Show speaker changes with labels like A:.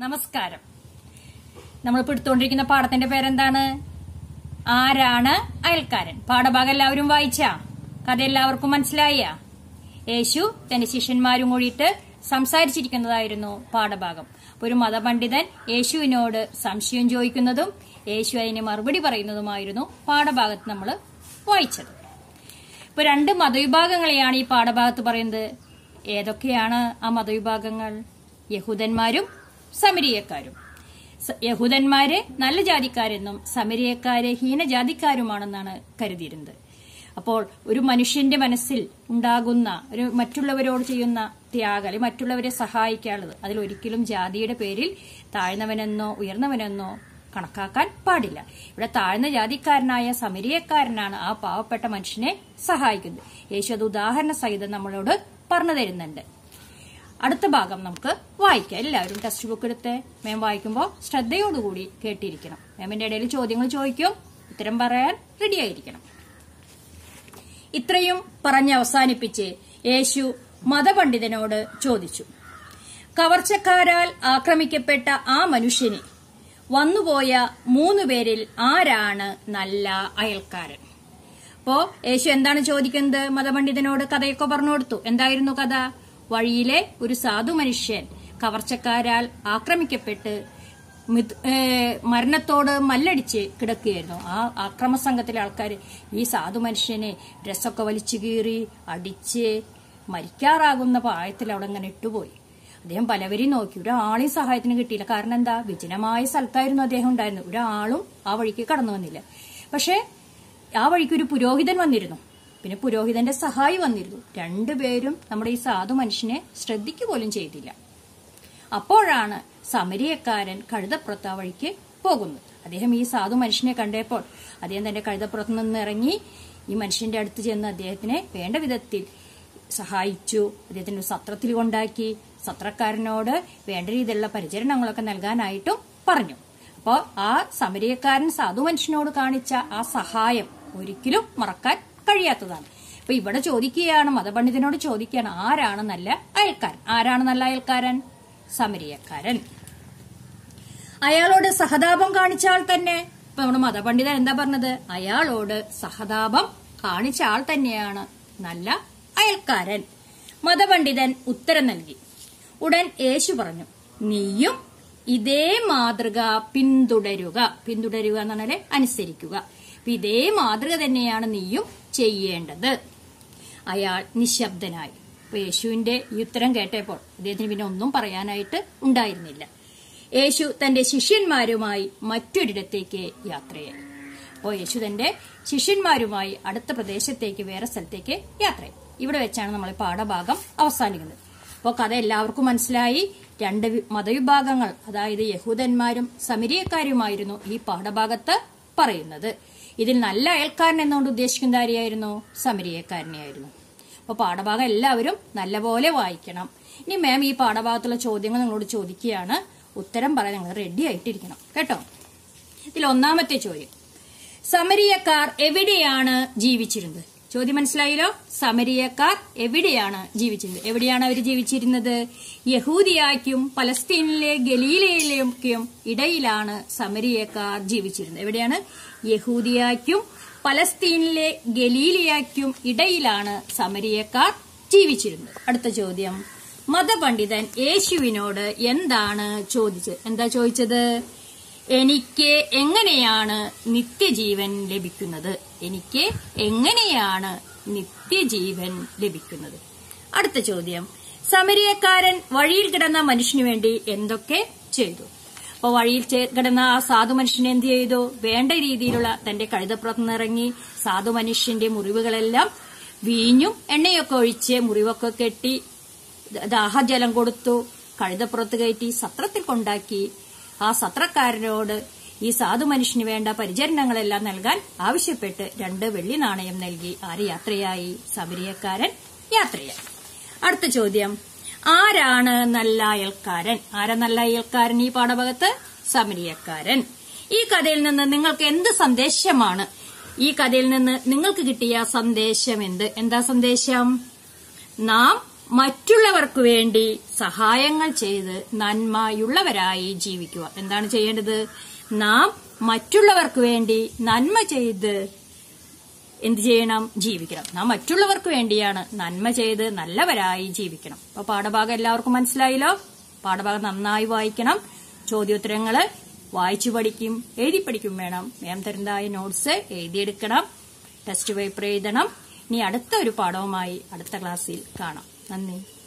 A: നമസ്കാരം. നമ്മളിപ്പോ എടുത്തുകൊണ്ടിരിക്കുന്ന പാഠത്തിന്റെ പേരെന്താണ്? ആരാണ് അയൽക്കാരൻ? പാഠഭാഗം എല്ലാവരും വായിച്ചാ? കഥ എല്ലാവർക്കും മനസ്സിലായ? യേശു തന്റെ ശിഷ്യന്മാരും കൂടിയിട്ട് സംസാരിച്ചിരിക്കുന്നതായിരുന്നു പാഠഭാഗം. ഒരു മതപണ്ഡിതൻ യേശുവിനോട് സംശയം ചോദിക്കുന്നതും യേശു അതിന് മറുപടി പറയുന്നതുമായിരുന്നു പാഠഭാഗത്ത് നമ്മൾ വായിച്ചത്. ഇപ്പൊ രണ്ട് മതവിഭാഗങ്ങളെയാണ് ഈ പാഠഭാഗത്ത് പറയുന്നത്. ഏതൊക്കെയാണ് ആ മതവിഭാഗങ്ങൾ? യഹൂദന്മാരും സമരിയക്കാരും. യഹൂദന്മാര് നല്ല ജാതിക്കാരെന്നും സമരിയക്കാര് ഹീനജാതിക്കാരുമാണെന്നാണ് കരുതിയിരുന്നത്. അപ്പോൾ ഒരു മനുഷ്യന്റെ മനസ്സിൽ ഉണ്ടാകുന്ന ഒരു മറ്റുള്ളവരോട് ചെയ്യുന്ന ത്യാഗം, അല്ലെങ്കിൽ മറ്റുള്ളവരെ സഹായിക്കാനുള്ളത്, അതിലൊരിക്കലും ജാതിയുടെ പേരിൽ താഴ്ന്നവനെന്നോ ഉയർന്നവനെന്നോ കണക്കാക്കാൻ പാടില്ല. ഇവിടെ താഴ്ന്ന ജാതിക്കാരനായ സമരിയക്കാരനാണ് ആ പാവപ്പെട്ട മനുഷ്യനെ സഹായിക്കുന്നത്. യേശു അത് ഉദാഹരണ സഹിതം നമ്മളോട് പറഞ്ഞു തരുന്നുണ്ട്. അടുത്ത ഭാഗം നമുക്ക് വായിക്കാം. എല്ലാവരും ടെക്സ്റ്റ് ബുക്ക് എടുത്ത് മാം വായിക്കുമ്പോൾ ശ്രദ്ധയോടുകൂടി കേട്ടിരിക്കണം. മാമിന്റെ ഇടയിൽ ചോദ്യങ്ങൾ ചോദിക്കും, ഉത്തരം പറയാൻ റെഡിയായിരിക്കണം. ഇത്രയും പറഞ്ഞ് അവസാനിപ്പിച്ച് യേശു മതപണ്ഡിതനോട് ചോദിച്ചു, കവർച്ചക്കാരാൽ ആക്രമിക്കപ്പെട്ട ആ മനുഷ്യന് വന്നുപോയ 3 പേരിൽ ആരാണ് നല്ല അയൽക്കാരൻ? അപ്പോ യേശു എന്താണ് ചോദിക്കുന്നത്? മതപണ്ഡിതനോട് കഥയൊക്കെ പറഞ്ഞു കൊടുത്തു. എന്തായിരുന്നു കഥ? വഴിയിലെ ഒരു സാധു മനുഷ്യൻ കവർച്ചക്കാരാൽ ആക്രമിക്കപ്പെട്ട് മരണത്തോട് മല്ലടിച്ച് കിടക്കുകയായിരുന്നു. ആ ആക്രമ സംഘത്തിലെ ആൾക്കാർ ഈ സാധു മനുഷ്യനെ ഡ്രസ്സൊക്കെ വലിച്ചു കീറി അടിച്ച് മരിക്കാറാകുന്ന പ്രായത്തിൽ അവിടെ അങ്ങനെ ഇട്ടുപോയി. അദ്ദേഹം പലവരെയും നോക്കി, ഒരാളെയും സഹായത്തിന് കിട്ടിയില്ല. കാരണം എന്താ? വിജനമായ സ്ഥലത്തായിരുന്നു അദ്ദേഹം ഉണ്ടായിരുന്നത്. ഒരാളും ആ വഴിക്ക് കടന്നു വന്നില്ല. പക്ഷെ ആ വഴിക്ക് ഒരു പുരോഹിതൻ വന്നിരുന്നു, പിന്നെ പുരോഹിതന്റെ സഹായി വന്നിരുന്നു. രണ്ടുപേരും നമ്മുടെ ഈ സാധു മനുഷ്യനെ ശ്രദ്ധിക്കുക പോലും ചെയ്തില്ല. അപ്പോഴാണ് സമരിയക്കാരൻ കഴുതപ്പുറത്ത് ആ വഴിക്ക് പോകുന്നത്. അദ്ദേഹം ഈ സാധു മനുഷ്യനെ കണ്ടപ്പോൾ അദ്ദേഹം തന്റെ കഴുതപ്പുറത്ത് നിന്ന് ഇറങ്ങി ഈ മനുഷ്യന്റെ അടുത്ത് ചെന്ന് അദ്ദേഹത്തിനെ വേണ്ട വിധത്തിൽ സഹായിച്ചു. അദ്ദേഹത്തിന് ഒരു സത്രത്തിൽ കൊണ്ടാക്കി സത്രക്കാരനോട് വേണ്ട രീതിയിലുള്ള പരിചരണങ്ങളൊക്കെ നൽകാനായിട്ടും പറഞ്ഞു. അപ്പോ ആ സമരിയക്കാരൻ സാധു മനുഷ്യനോട് കാണിച്ച ആ സഹായം ഒരിക്കലും മറക്കാൻ കഴിയാത്തതാണ്. അപ്പൊ ഇവിടെ ചോദിക്കുകയാണ്, മതപണ്ഡിതനോട് ചോദിക്കുകയാണ്, ആരാണ് നല്ല അയൽക്കാരൻ? ആരാണ് നല്ല അയൽക്കാരൻ? സമരിയക്കാരൻ. അയാളോട് സഹതാപം കാണിച്ചാൽ തന്നെ, ഇപ്പൊ നമ്മുടെ മതപണ്ഡിതൻ എന്താ പറഞ്ഞത്? അയാളോട് സഹതാപം കാണിച്ച ആൾ തന്നെയാണ് നല്ല അയൽക്കാരൻ. മതപണ്ഡിതൻ ഉത്തരം നൽകി. ഉടൻ യേശു പറഞ്ഞു, നീയും ഇതേ മാതൃക പിന്തുടരുക. പിന്തുടരുക എന്ന് പറഞ്ഞാല് അനുസരിക്കുക. ഇതേ മാതൃക തന്നെയാണ് നീയും ചെയ്യേണ്ടത്. അയാൾ നിശബ്ദനായി. അപ്പൊ യേശുവിന്റെ ഈ ഉത്തരം കേട്ടപ്പോൾ അദ്ദേഹത്തിന് പിന്നെ ഒന്നും പറയാനായിട്ട് ഉണ്ടായിരുന്നില്ല. യേശു തന്റെ ശിഷ്യന്മാരുമായി മറ്റൊരിടത്തേക്ക് യാത്രയായി. അപ്പോൾ യേശു തന്റെ ശിഷ്യന്മാരുമായി അടുത്ത പ്രദേശത്തേക്ക്, വേറെ സ്ഥലത്തേക്ക് യാത്രയായി. ഇവിടെ വെച്ചാണ് നമ്മൾ പാഠഭാഗം അവസാനിക്കുന്നത്. അപ്പോൾ കഥ എല്ലാവർക്കും മനസ്സിലായി. രണ്ട് മതവിഭാഗങ്ങൾ, അതായത് യഹൂദന്മാരും സമരിയക്കാരുമായിരുന്നു ഈ പാഠഭാഗത്ത് പറയുന്നത്. ഇതിൽ നല്ല അയൽക്കാരൻ എന്നുകൊണ്ട് ഉദ്ദേശിക്കുന്ന ആരെയായിരുന്നു? സമരിയക്കാരനെയായിരുന്നു. അപ്പൊ പാഠഭാഗം എല്ലാവരും നല്ലപോലെ വായിക്കണം. ഇനി മാം ഈ പാഠഭാഗത്തുള്ള ചോദ്യങ്ങൾ നിങ്ങളോട് ചോദിക്കുകയാണ്. ഉത്തരം പറയാൻ നിങ്ങൾ റെഡി ആയിട്ടിരിക്കണം കേട്ടോ. ഇതിൽ ഒന്നാമത്തെ ചോദ്യം, സമരിയക്കാർ എവിടെയാണ് ജീവിച്ചിരുന്നത്? ചോദ്യം മനസ്സിലായല്ലോ. സമരിയക്കാർ എവിടെയാണ് ജീവിച്ചിരുന്നത്? എവിടെയാണ് അവർ ജീവിച്ചിരുന്നത്? യഹൂദിയാക്കും പലസ്തീനിലെ ഗലീലയിലേക്കും ഇടയിലാണ് സമരിയക്കാർ ജീവിച്ചിരുന്നത്. എവിടെയാണ്? യഹൂദിയാക്കും പലസ്തീനിലെ ഗലീലയാക്കും ഇടയിലാണ് സമരിയക്കാർ ജീവിച്ചിരുന്നത്. അടുത്ത ചോദ്യം, മതപണ്ഡിതൻ യേശുവിനോട് എന്താണ് ചോദിച്ചത്? എന്താ ചോദിച്ചത്? എനിക്ക് എങ്ങനെയാണ് നിത്യജീവൻ ലഭിക്കുന്നത്? എനിക്ക് എങ്ങനെയാണ് നിത്യജീവൻ ലഭിക്കുന്നത്? അടുത്ത ചോദ്യം, സമരിയക്കാരൻ വഴിയിൽ കിടന്ന മനുഷ്യനു വേണ്ടി എന്തൊക്കെ ചെയ്തു? അപ്പൊ വഴിയിൽ കിടന്ന ആ സാധു മനുഷ്യനെ എന്ത് ചെയ്തു? വേണ്ട രീതിയിലുള്ള തന്റെ കഴുതപ്പുറത്തുനിന്നിറങ്ങി സാധു മനുഷ്യന്റെ മുറിവുകളെല്ലാം വീഞ്ഞും എണ്ണയൊക്കെ ഒഴിച്ച് മുറിവൊക്കെ കെട്ടി ദാഹജലം കൊടുത്തു, കഴുതപ്പുറത്ത് കയറ്റി സത്രത്തിൽ കൊണ്ടാക്കി. ആ സത്രക്കാരനോട് ഈ സാധു മനുഷ്യന് വേണ്ട പരിചരണങ്ങളെല്ലാം നൽകാൻ ആവശ്യപ്പെട്ട് 2 വെള്ളി നാണയം നൽകി. ആര് യാത്രയായി? സമരിയക്കാരൻ യാത്രയായി. അടുത്ത ചോദ്യം, ആരാണ് നല്ല അയൽക്കാരൻ? ആരാ നല്ല അയൽക്കാരൻ ഈ പാഠഭാഗത്ത്? സമരിയക്കാരൻ. ഈ കഥയിൽ നിന്ന് നിങ്ങൾക്ക് എന്ത് സന്ദേശമാണ്? ഈ കഥയിൽ നിന്ന് നിങ്ങൾക്ക് കിട്ടിയ സന്ദേശം എന്ത്? എന്താ സന്ദേശം? നാം മറ്റുള്ളവർക്ക് വേണ്ടി സഹായങ്ങൾ ചെയ്ത് നന്മയുള്ളവരായി ജീവിക്കുക. എന്താണ് ചെയ്യേണ്ടത്? നാം മറ്റുള്ളവർക്ക് വേണ്ടി നന്മ ചെയ്ത് എന്ത് ചെയ്യണം? ജീവിക്കണം. നാം മറ്റുള്ളവർക്ക് വേണ്ടിയാണ് നന്മ ചെയ്ത് നല്ലവരായി ജീവിക്കണം. അപ്പൊ പാഠഭാഗം എല്ലാവർക്കും മനസ്സിലായല്ലോ. പാഠഭാഗം നന്നായി വായിക്കണം. ചോദ്യോത്തരങ്ങള് വായിച്ചു പഠിക്കും, എഴുതി പഠിക്കും വേണം. മാം തരുന്നതായ നോട്ട്സ് എഴുതിയെടുക്കണം, ടെസ്റ്റ് പേപ്പർ എഴുതണം. ഇനി അടുത്ത ഒരു പാഠവുമായി അടുത്ത ക്ലാസ്സിൽ കാണാം. നന്ദി.